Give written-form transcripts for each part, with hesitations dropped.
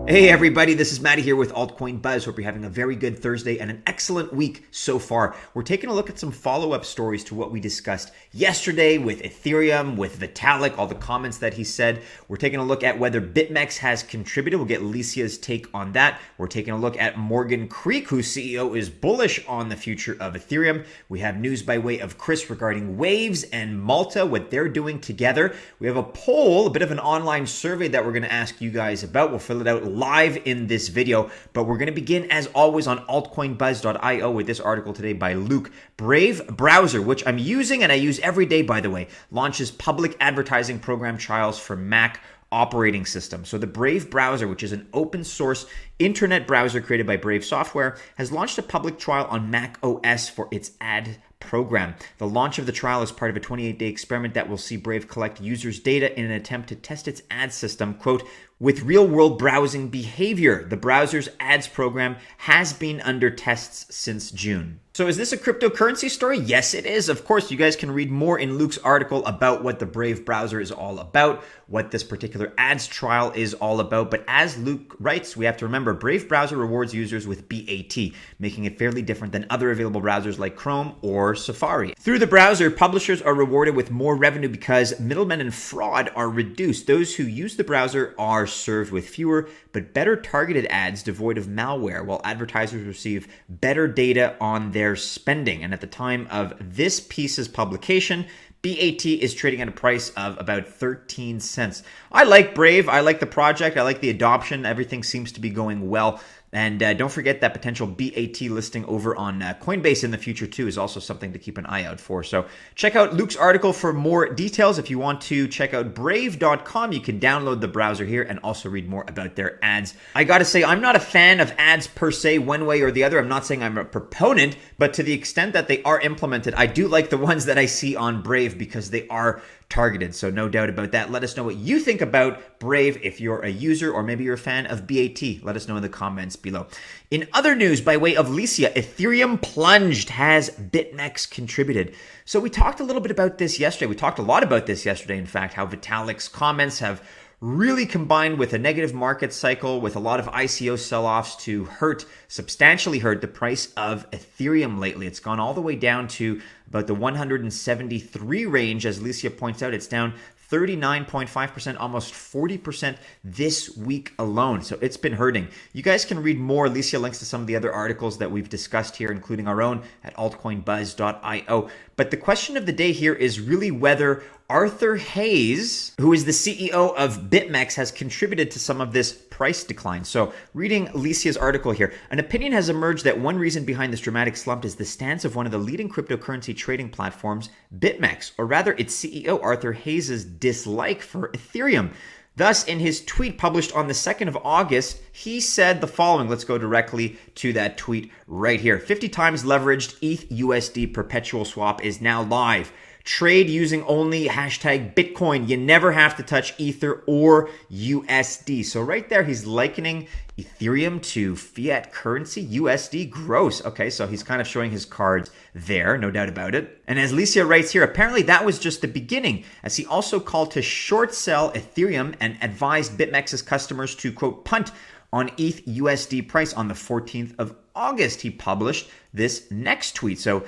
Hey everybody, this is Mattie here with Altcoin Buzz. Hope you're having a very good Thursday and an excellent week so far. We're taking a look at some follow-up stories to what we discussed yesterday with Ethereum, with Vitalik, all the comments that he said. We're taking a look at whether BitMEX has contributed. We'll get Alicia's take on that. We're taking a look at Morgan Creek, whose CEO is bullish on the future of Ethereum. We have news by way of Chris regarding Waves and Malta, what they're doing together. We have a poll, a bit of an online survey that we're going to ask you guys about. We'll fill it out live in this video, but we're going to begin as always on altcoinbuzz.io with this article today by Luke. Brave browser, which I'm using and I use every day, by the way, launches public advertising program trials for Mac operating system. So the Brave browser, which is an open source internet browser created by Brave Software, has launched a public trial on MacOS for its ad program. The launch of the trial is part of a 28-day experiment that will see Brave collect users' data in an attempt to test its ad system, quote, with real-world browsing behavior. The browser's ads program has been under tests since June. So is this a cryptocurrency story? Yes, it is. Of course, you guys can read more in Luke's article about what the Brave browser is all about, what this particular ads trial is all about. But as Luke writes, we have to remember Brave browser rewards users with BAT, making it fairly different than other available browsers like Chrome or Safari. Through the browser, publishers are rewarded with more revenue because middlemen and fraud are reduced. Those who use the browser are served with fewer but better targeted ads devoid of malware, while advertisers receive better data on their spending. And at the time of this piece's publication, BAT is trading at a price of about 13 cents. I like Brave. I like the project. I like the adoption. Everything seems to be going well. And don't forget that potential BAT listing over on Coinbase in the future too is also something to keep an eye out for. So check out Luke's article for more details. If you want to check out brave.com, you can download the browser here and also read more about their ads. I gotta say, I'm not a fan of ads per se, one way or the other. I'm not saying I'm a proponent, but to the extent that they are implemented, I do like the ones that I see on Brave because they are targeted. So no doubt about that. Let us know what you think about Brave if you're a user or maybe you're a fan of BAT. Let us know in the comments below. In other news, by way of Alicia, Ethereum plunged. Has BitMEX contributed? So we talked a little bit about this yesterday. We talked a lot about this yesterday, in fact, how Vitalik's comments have really combined with a negative market cycle with a lot of ICO sell-offs to substantially hurt the price of Ethereum lately. It's gone all the way down to about the 173 range. As Alicia points out, it's down 39.5%, almost 40% this week alone. So it's been hurting. You guys can read more. Alicia links to some of the other articles that we've discussed here, including our own at altcoinbuzz.io. But the question of the day here is really whether Arthur Hayes, who is the CEO of BitMEX, has contributed to some of this price decline. So reading Alicia's article here, an opinion has emerged that one reason behind this dramatic slump is the stance of one of the leading cryptocurrency trading platforms, BitMEX, or rather its CEO, Arthur Hayes' dislike for Ethereum. Thus, in his tweet published on the 2nd of August, he said the following. Let's go directly to that tweet right here. 50 times leveraged ETH USD perpetual swap is now live. Trade using only hashtag Bitcoin. You never have to touch Ether or USD. So right there, he's likening Ethereum to fiat currency, USD. Gross. Okay, so he's kind of showing his cards there, no doubt about it. And as Alicia writes here, apparently that was just the beginning, as he also called to short sell Ethereum and advised BitMEX's customers to, quote, punt on ETH USD price. On the 14th of August, he published this next tweet. So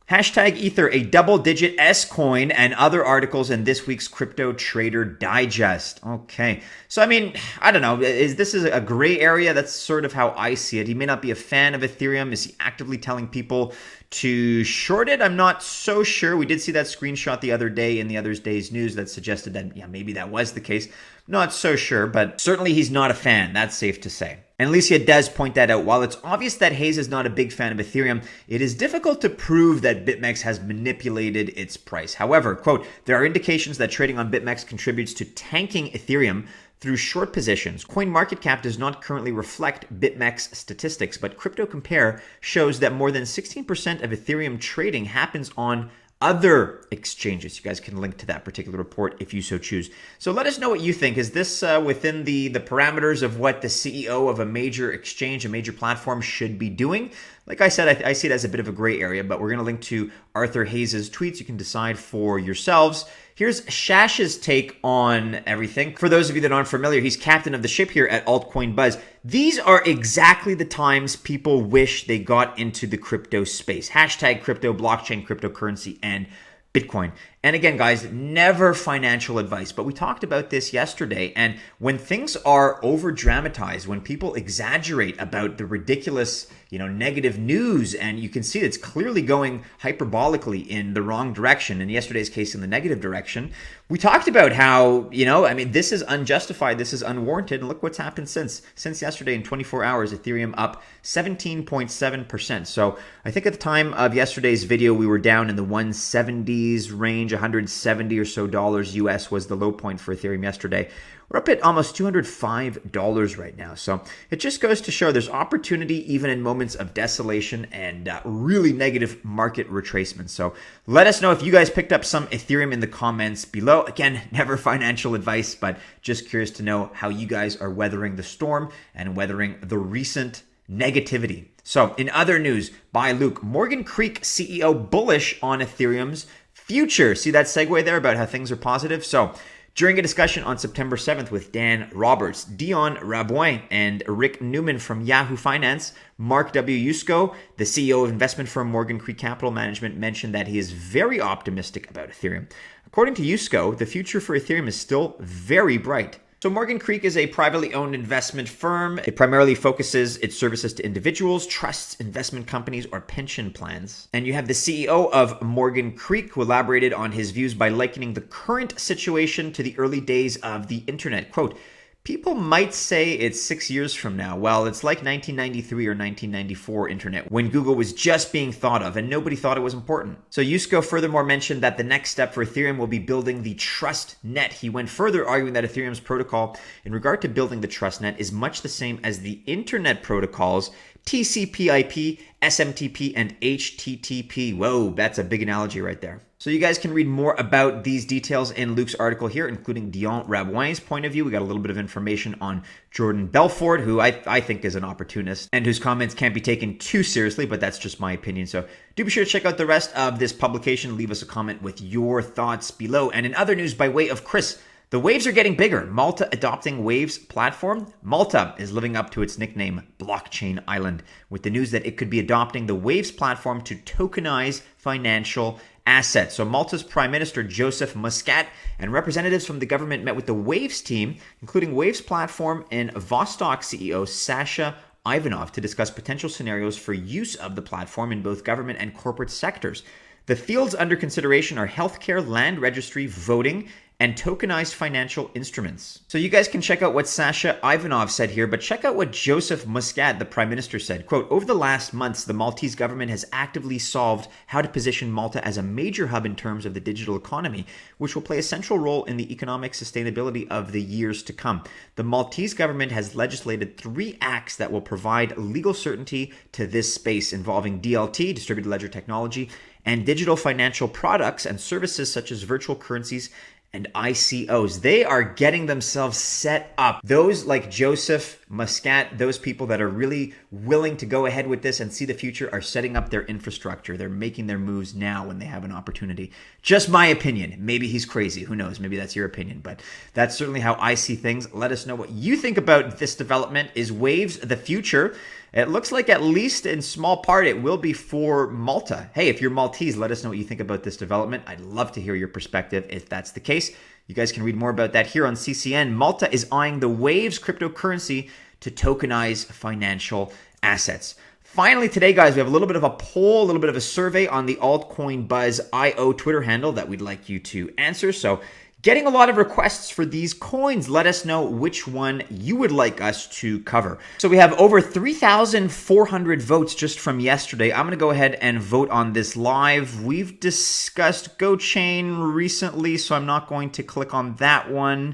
hashtag Ether, a double-digit S coin, and other articles in this week's Crypto Trader Digest. Okay, so I mean, I don't know. This is a gray area? That's sort of how I see it. He may not be a fan of Ethereum. Is he actively telling people to short it? I'm not so sure. We did see that screenshot the other day in the other day's news that suggested that, yeah, maybe that was the case. Not so sure, but certainly he's not a fan. That's safe to say. And Alicia does point that out. While it's obvious that Hayes is not a big fan of Ethereum, it is difficult to prove that BitMEX has manipulated its price. However, quote, there are indications that trading on BitMEX contributes to tanking Ethereum through short positions. CoinMarketCap does not currently reflect BitMEX statistics, but CryptoCompare shows that more than 16% of Ethereum trading happens on other exchanges. You guys can link to that particular report if you so choose. So let us know what you think. Is this within the parameters of what the CEO of a major exchange, a major platform should be doing? like I said, I see it as a bit of a gray area, but we're going to link to Arthur Hayes' tweets. You can decide for yourselves. Here's Shash's take on everything. For those of you that aren't familiar, he's captain of the ship here at Altcoin Buzz. These are exactly the times people wish they got into the crypto space. Hashtag crypto, blockchain, cryptocurrency, and Bitcoin. And again, guys, never financial advice, but we talked about this yesterday. And when things are over dramatized, when people exaggerate about the ridiculous, negative news, and you can see it's clearly going hyperbolically in the wrong direction. In yesterday's case, in the negative direction, we talked about how, this is unjustified. This is unwarranted. And look what's happened since yesterday. In 24 hours, Ethereum up 17.7%. So I think at the time of yesterday's video, we were down in the 170s range. 170 or so dollars US was the low point for Ethereum yesterday. We're up at almost $205 right now. So it just goes to show there's opportunity even in moments of desolation and really negative market retracement. So let us know if you guys picked up some Ethereum in the comments below. Again, never financial advice, but just curious to know how you guys are weathering the storm and weathering the recent negativity. So in other news, by Luke, Morgan Creek CEO bullish on Ethereum's future. See that segue there about how things are positive? So during a discussion on September 7th with Dan Roberts, Dion Rabouin, and Rick Newman from Yahoo Finance, Mark W. Yusko, the CEO of investment firm Morgan Creek Capital Management, mentioned that he is very optimistic about Ethereum. According to Yusko, the future for Ethereum is still very bright. So Morgan Creek is a privately owned investment firm. It primarily focuses its services to individuals, trusts, investment companies, or pension plans. And you have the CEO of Morgan Creek who elaborated on his views by likening the current situation to the early days of the internet. Quote, people might say it's 6 years from now. Well, it's like 1993 or 1994 internet when Google was just being thought of and nobody thought it was important. So Yusko furthermore mentioned that the next step for Ethereum will be building the trust net. He went further, arguing that Ethereum's protocol in regard to building the trust net is much the same as the internet protocols TCP/IP, SMTP, and HTTP. Whoa, that's a big analogy right there. So you guys can read more about these details in Luke's article here, including Dion Rabouin's point of view. We got a little bit of information on Jordan Belfort, who I think is an opportunist and whose comments can't be taken too seriously, but that's just my opinion. So do be sure to check out the rest of this publication. Leave us a comment with your thoughts below. And in other news, by way of Chris, the waves are getting bigger. Malta adopting Waves platform. Malta is living up to its nickname, Blockchain Island, with the news that it could be adopting the Waves platform to tokenize financial assets. So Malta's Prime Minister Joseph Muscat and representatives from the government met with the Waves team, including Waves platform and Vostok CEO Sasha Ivanov, to discuss potential scenarios for use of the platform in both government and corporate sectors. The fields under consideration are healthcare, land registry, voting, and tokenized financial instruments. So you guys can check out what Sasha Ivanov said here, but check out what Joseph Muscat, the Prime Minister, said. Quote, over the last months, the Maltese government has actively solved how to position Malta as a major hub in terms of the digital economy, which will play a central role in the economic sustainability of the years to come. The Maltese government has legislated 3 acts that will provide legal certainty to this space involving DLT, distributed ledger technology, and digital financial products and services such as virtual currencies and ICOs. They are getting themselves set up. Those like Joseph Muscat, those people that are really willing to go ahead with this and see the future, are setting up their infrastructure. They're making their moves now when they have an opportunity. Just my opinion. Maybe he's crazy. Who knows? Maybe that's your opinion, but that's certainly how I see things. Let us know what you think about this development. Is Waves the future? It looks like, at least in small part, it will be for Malta. Hey, if you're Maltese, let us know what you think about this development. I'd love to hear your perspective if that's the case. You guys can read more about that here on CCN. Malta is eyeing the Waves cryptocurrency to tokenize financial assets. Finally today, guys, we have a little bit of a poll, a little bit of a survey on the Altcoin Buzz IO Twitter handle that we'd like you to answer. So getting a lot of requests for these coins. Let us know which one you would like us to cover. So we have over 3,400 votes just from yesterday. I'm going to go ahead and vote on this live. We've discussed GoChain recently, so I'm not going to click on that one.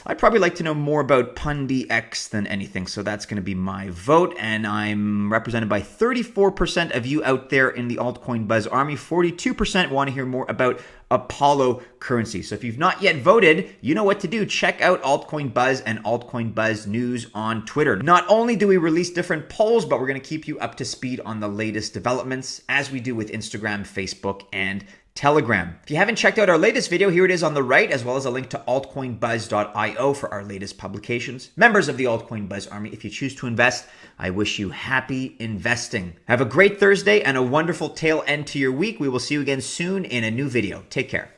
I'd probably like to know more about PundiX than anything, so that's going to be my vote. And I'm represented by 34% of you out there in the Altcoin Buzz army. 42% want to hear more about Apollo currency. So if you've not yet voted, you know what to do. Check out Altcoin Buzz and Altcoin Buzz News on Twitter. Not only do we release different polls, but we're going to keep you up to speed on the latest developments as we do with Instagram, Facebook, and Telegram. If you haven't checked out our latest video, here it is on the right, as well as a link to altcoinbuzz.io for our latest publications. Members of the Altcoin Buzz Army, if you choose to invest, I wish you happy investing. Have a great Thursday and a wonderful tail end to your week. We will see you again soon in a new video. Take care.